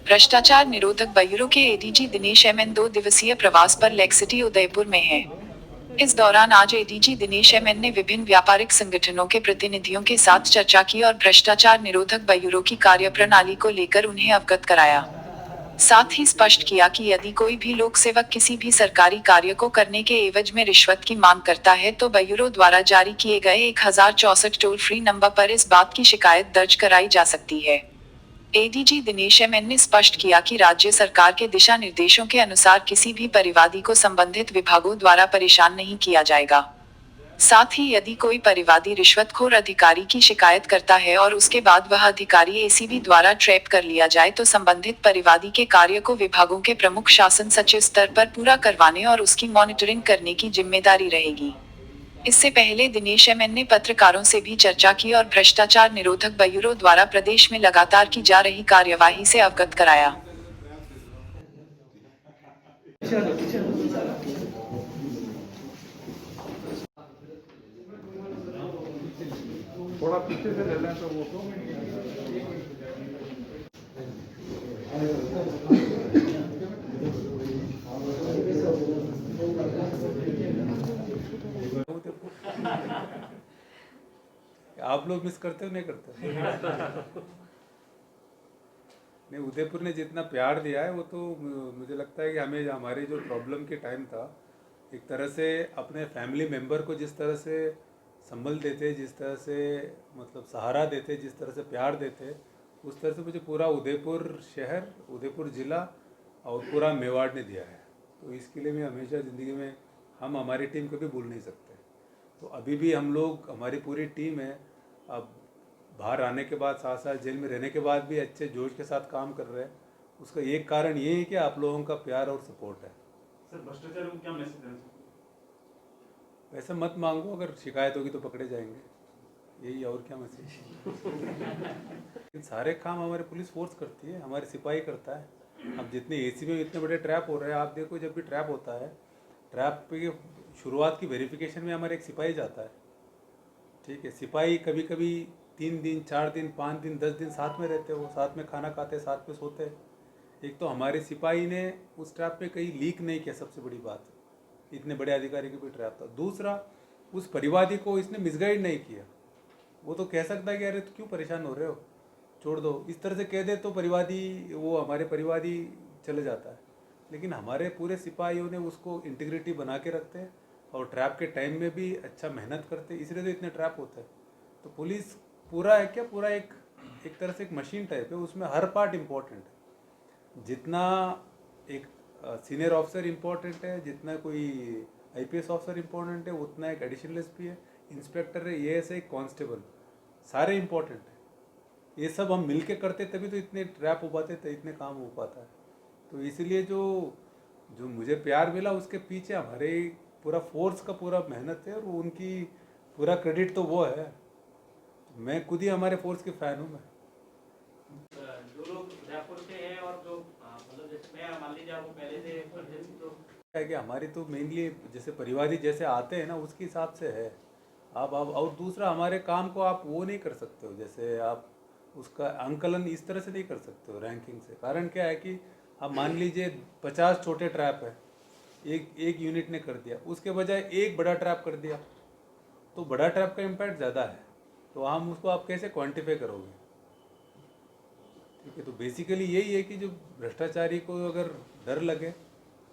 भ्रष्टाचार निरोधक ब्यूरो के एडीजी दिनेश एमएन 2 दिवसीय प्रवास पर लेक सिटी उदयपुर में हैं। इस दौरान आज एडीजी दिनेश एमएन ने विभिन्न व्यापारिक संगठनों के प्रतिनिधियों के साथ चर्चा की और भ्रष्टाचार निरोधक ब्यूरो की कार्यप्रणाली को लेकर उन्हें अवगत कराया। साथ ही स्पष्ट किया कि यदि कोई भी लोक सेवक किसी भी सरकारी कार्य को करने के एवज में रिश्वत की मांग करता है तो ब्यूरो द्वारा जारी किए गए 1064 टोल फ्री नंबर पर इस बात की शिकायत दर्ज कराई जा सकती है। एडीजी दिनेश एमएन ने स्पष्ट किया कि राज्य सरकार के दिशा निर्देशों के अनुसार किसी भी परिवादी को संबंधित विभागों द्वारा परेशान नहीं किया जाएगा। साथ ही यदि कोई परिवादी रिश्वतखोर अधिकारी की शिकायत करता है और उसके बाद वह अधिकारी एसीबी द्वारा ट्रैप कर लिया जाए तो संबंधित परिवादी के कार्य को विभागों के प्रमुख शासन सचिव स्तर पर पूरा करवाने और उसकी मॉनिटरिंग करने की जिम्मेदारी रहेगी। इससे पहले दिनेश एमएन ने पत्रकारों से भी चर्चा की और भ्रष्टाचार निरोधक ब्यूरो द्वारा प्रदेश में लगातार की जा रही कार्यवाही से अवगत कराया। थोड़ा पीछे से ले लें तो वो आप लोग मिस करते हो नहीं करते? नहीं, उदयपुर ने जितना प्यार दिया है वो तो मुझे लगता है कि हमें हमारे जो प्रॉब्लम के टाइम था एक तरह से अपने फैमिली मेम्बर को जिस तरह से संभल देते, जिस तरह से मतलब सहारा देते, जिस तरह से प्यार देते, उस तरह से मुझे पूरा उदयपुर शहर, उदयपुर ज़िला और पूरा मेवाड़ ने दिया है। तो इसके लिए मैं हमेशा ज़िंदगी में हम हमारी टीम को भी भूल नहीं सकते। तो अभी भी हम लोग, हमारी पूरी टीम है, अब बाहर आने के बाद, साथ साथ जेल में रहने के बाद भी अच्छे जोश के साथ काम कर रहे हैं। उसका एक कारण ये है कि आप लोगों का प्यार और सपोर्ट है। सर, भ्रष्टाचार को क्या मैसेज देना चाहिए? पैसा मत मांगो, अगर शिकायत होगी तो पकड़े जाएंगे, यही और क्या मैसेज। सारे काम हमारे पुलिस फोर्स करती है, हमारे सिपाही करता है। अब जितने एसी में इतने बड़े ट्रैप हो रहे हैं, आप देखो जब भी ट्रैप होता है, ट्रैप की शुरुआत की वेरिफिकेशन में हमारे एक सिपाही जाता है। ठीक है, सिपाही कभी कभी 3 दिन, 4 दिन, 5 दिन, 10 दिन साथ में रहते, वो साथ में खाना खाते, साथ में सोते। एक तो हमारे सिपाही ने उस ट्रैप पे कहीं लीक नहीं किया, सबसे बड़ी बात, इतने बड़े अधिकारी के भी ट्रैप था। दूसरा, उस परिवादी को इसने मिसगाइड नहीं किया। वो तो कह सकता है कि अरे तो क्यों परेशान हो रहे हो, छोड़ दो, इस तरह से कह दे तो परिवादी, वो हमारे परिवादी चले जाता है। लेकिन हमारे पूरे सिपाहियों ने उसको इंटीग्रिटी बना के रखते हैं और ट्रैप के टाइम में भी अच्छा मेहनत करते हैं, इसलिए तो इतने ट्रैप होते हैं। तो पुलिस पूरा है क्या, पूरा एक तरह से एक मशीन टाइप है, उसमें हर पार्ट इम्पोर्टेंट है। जितना एक सीनियर ऑफिसर इम्पोर्टेंट है, जितना कोई आईपीएस ऑफिसर इम्पोर्टेंट है, उतना एक एडिशनल एसपी है, इंस्पेक्टर है, एएसआई है, कांस्टेबल, सारे इम्पोर्टेंट है। ये सब हम मिल के करते तभी तो इतने ट्रैप हो पाते थे, इतने काम हो पाता है। तो इसलिए जो जो मुझे प्यार मिला उसके पीछे हमारे पूरा फोर्स का पूरा मेहनत है, और उनकी पूरा क्रेडिट तो वो है। मैं खुद ही हमारे फोर्स के फ़ैन हूँ। मैं जो लोग उदयपुर से हैं और जो मतलब जैसे मैं मान लीजिए आपको पहले से तो है कि हमारी तो मेनली जैसे परिवादी जैसे आते हैं ना, उसके हिसाब से है। आप और दूसरा, हमारे काम को आप वो नहीं कर सकते हो, जैसे आप उसका आंकलन इस तरह से नहीं कर सकते हो रैंकिंग से। कारण क्या है कि आप मान लीजिए 50 छोटे ट्रैप है, एक यूनिट ने कर दिया, उसके बजाय एक बड़ा ट्रैप कर दिया, तो बड़ा ट्रैप का इम्पैक्ट ज़्यादा है। तो हम उसको आप कैसे क्वान्टिफाई करोगे? ठीक है, तो बेसिकली यही है कि जो भ्रष्टाचारी को अगर डर लगे,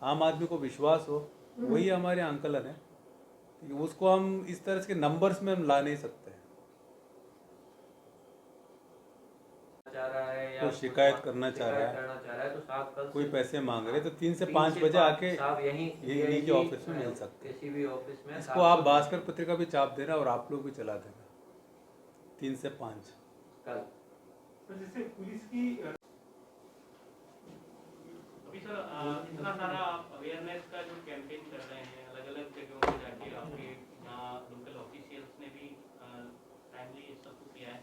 आम आदमी को विश्वास हो, वही हमारे आंकलन है। ठीक है, उसको हम इस तरह के नंबर्स में हम ला नहीं सकते। चाह रहा है या कोई शिकायत करना चाह रहा है, तो साहब कल कोई पैसे मांग रहे, तो 3 से 3 5 बजे आके साहब यहीं यही के ऑफिस में मिल सकते हैं। एसीबी ऑफिस में इसको आप भास्कर पत्रिका भी छाप देना और आप लोग भी चला देना, 3 से 5 कल। तो जैसे पुलिस की अभी सर इतना सारा आप अवेयरनेस का जो कैंपेन कर रहे हैं, अलग अलग जगहों पे जाके आपके यहाँ लोकल ऑफिशियल्स ने भी टाइमली ये सब किया है,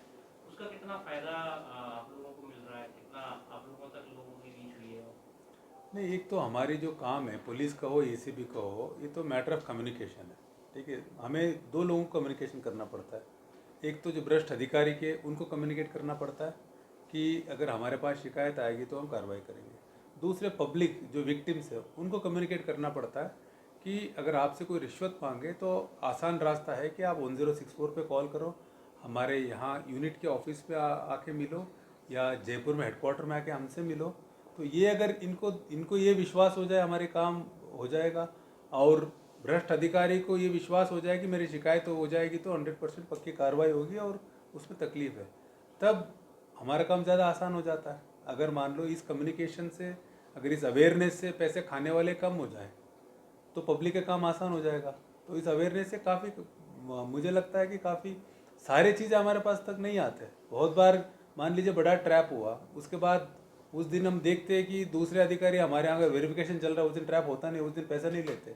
उसका कितना फायदा आप लोगों को मिल रहा है, कितना आप लोगों तक लोगों की रीच हुई है? नहीं, एक तो हमारी जो काम है, पुलिस का हो एसीबी का हो, ये तो मैटर ऑफ कम्युनिकेशन है। ठीक है, हमें दो लोगों को कम्युनिकेशन करना पड़ता है। एक तो जो भ्रष्ट अधिकारी के, उनको कम्युनिकेट करना पड़ता है कि अगर हमारे पास शिकायत आएगी तो हम कार्रवाई करेंगे। दूसरे पब्लिक जो विक्टिम्स है, उनको कम्युनिकेट करना पड़ता है कि अगर आपसे कोई रिश्वत मांगे तो आसान रास्ता है कि आप 1064 पे कॉल करो, हमारे यहाँ यूनिट के ऑफिस पे आके मिलो, या जयपुर में हेडक्वार्टर में आके हमसे मिलो। तो ये अगर इनको ये विश्वास हो जाए, हमारे काम हो जाएगा, और भ्रष्ट अधिकारी को ये विश्वास हो जाए कि मेरी शिकायत हो जाएगी तो 100% पक्की कार्रवाई होगी और उसमें तकलीफ है, तब हमारा काम ज़्यादा आसान हो जाता है। अगर मान लो इस कम्युनिकेशन से, अगर इस अवेयरनेस से पैसे खाने वाले कम हो जाए तो पब्लिक का काम आसान हो जाएगा। तो इस अवेयरनेस से काफ़ी, मुझे लगता है कि काफ़ी सारी चीज़ें हमारे पास तक नहीं आते। बहुत बार मान लीजिए बड़ा ट्रैप हुआ, उसके बाद उस दिन हम देखते हैं कि दूसरे अधिकारी हमारे यहाँ वेरिफिकेशन चल रहा है, उस दिन ट्रैप होता नहीं, उस दिन पैसा नहीं लेते।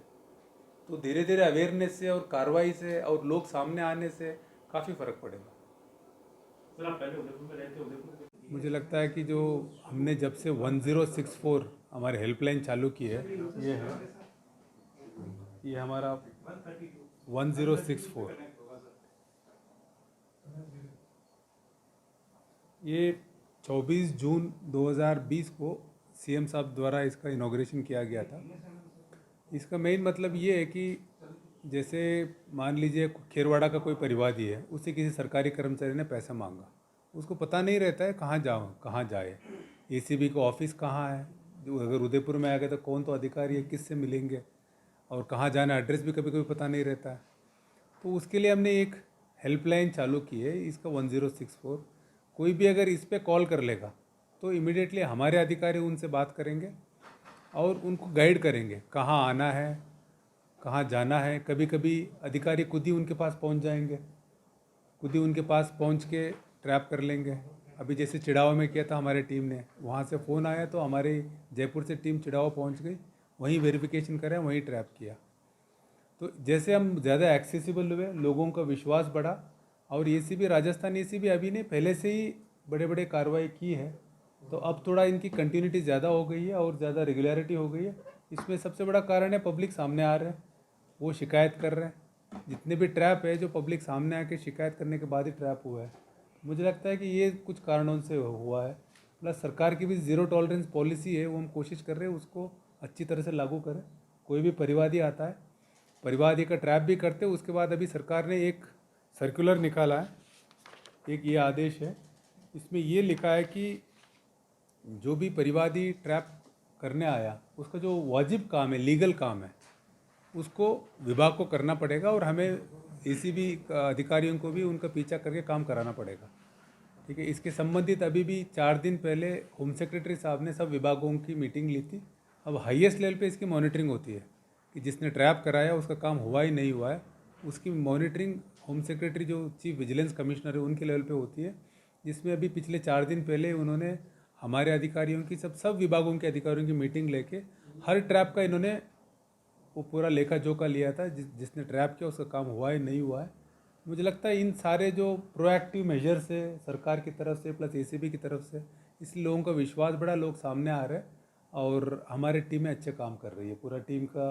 तो धीरे धीरे अवेयरनेस से और कार्रवाई से और लोग सामने आने से काफ़ी फ़र्क पड़ेगा। सर आप पहले उदयपुर में रहते, उदयपुर मुझे लगता है कि जो हमने जब से 1064 हमारे हेल्पलाइन चालू की है, ये हमारा 1064, ये 24 जून 2020 को सीएम साहब द्वारा इसका इनॉग्रेशन किया गया था। इसका मेन मतलब ये है कि जैसे मान लीजिए खेरवाड़ा का कोई परिवादी है, उससे किसी सरकारी कर्मचारी ने पैसा मांगा, उसको पता नहीं रहता है कहाँ जाए, एसीबी का ऑफिस कहाँ है, जो अगर उदयपुर में आ गए तो कौन तो अधिकारी है, किससे मिलेंगे, और कहाँ जाना, एड्रेस भी कभी कभी पता नहीं रहता है। तो उसके लिए हमने एक हेल्पलाइन चालू की है, इसका 1064। कोई भी अगर इस पर कॉल कर लेगा तो इमीडिएटली हमारे अधिकारी उनसे बात करेंगे और उनको गाइड करेंगे कहाँ आना है, कहाँ जाना है। कभी कभी अधिकारी खुद ही उनके पास पहुंच जाएंगे, खुद ही उनके पास पहुंच के ट्रैप कर लेंगे। अभी जैसे चिड़ावा में किया था हमारे टीम ने, वहाँ से फ़ोन आया तो हमारे जयपुर से टीम चिड़ावा पहुंच गई, वहीं वेरिफिकेशन करें, वहीं ट्रैप किया। तो जैसे हम ज़्यादा एक्सेसिबल हुए, लोगों का विश्वास बढ़ा, और एसीबी, राजस्थान एसीबी अभी ने पहले से ही बड़े बड़े कार्रवाई की है, तो अब थोड़ा इनकी कंटिन्यूटी ज़्यादा हो गई है और ज़्यादा रेगुलरिटी हो गई है। इसमें सबसे बड़ा कारण है पब्लिक सामने आ रहे हैं, वो शिकायत कर रहे हैं। जितने भी ट्रैप है जो पब्लिक सामने आके शिकायत करने के बाद ही ट्रैप हुआ है, मुझे लगता है कि ये कुछ कारणों से हुआ है। प्लस सरकार की भी ज़ीरो टॉलरेंस पॉलिसी है, वो हम कोशिश कर रहे हैं उसको अच्छी तरह से लागू करें। कोई भी परिवादी आता है, परिवादी का ट्रैप भी करते हैं, उसके बाद अभी सरकार ने एक सर्कुलर निकाला है, एक ये आदेश है, इसमें ये लिखा है कि जो भी परिवादी ट्रैप करने आया, उसका जो वाजिब काम है, लीगल काम है, उसको विभाग को करना पड़ेगा, और हमें एसीबी अधिकारियों को भी उनका पीछा करके काम कराना पड़ेगा। ठीक है, इसके संबंधित अभी भी 4 दिन पहले होम सेक्रेटरी साहब ने सब विभागों की मीटिंग ली थी। अब हाईएस्ट लेवल पे इसकी मॉनिटरिंग होती है कि जिसने ट्रैप कराया उसका काम हुआ ही नहीं हुआ है, उसकी मॉनिटरिंग होम सेक्रेटरी जो चीफ विजिलेंस कमिश्नर है उनके लेवल पे होती है। जिसमें अभी पिछले 4 दिन पहले उन्होंने हमारे अधिकारियों की, सब विभागों के अधिकारियों की मीटिंग लेके हर ट्रैप का इन्होंने वो पूरा लेखा जोखा लिया था, जिसने ट्रैप किया उसका काम हुआ है नहीं हुआ है। मुझे लगता है इन सारे जो प्रोएक्टिव मेजर्स है सरकार की तरफ से प्लस एसीबी की तरफ से, इसलिए लोगों का विश्वास बढ़ा, लोग सामने आ रहे हैं, और हमारी टीमें अच्छे काम कर रही है, पूरा टीम का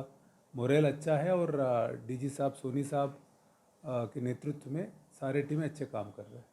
मोरल अच्छा है, और डीजी साहब, सोनी साहब के नेतृत्व में सारे टीमें अच्छे काम कर रहे हैं।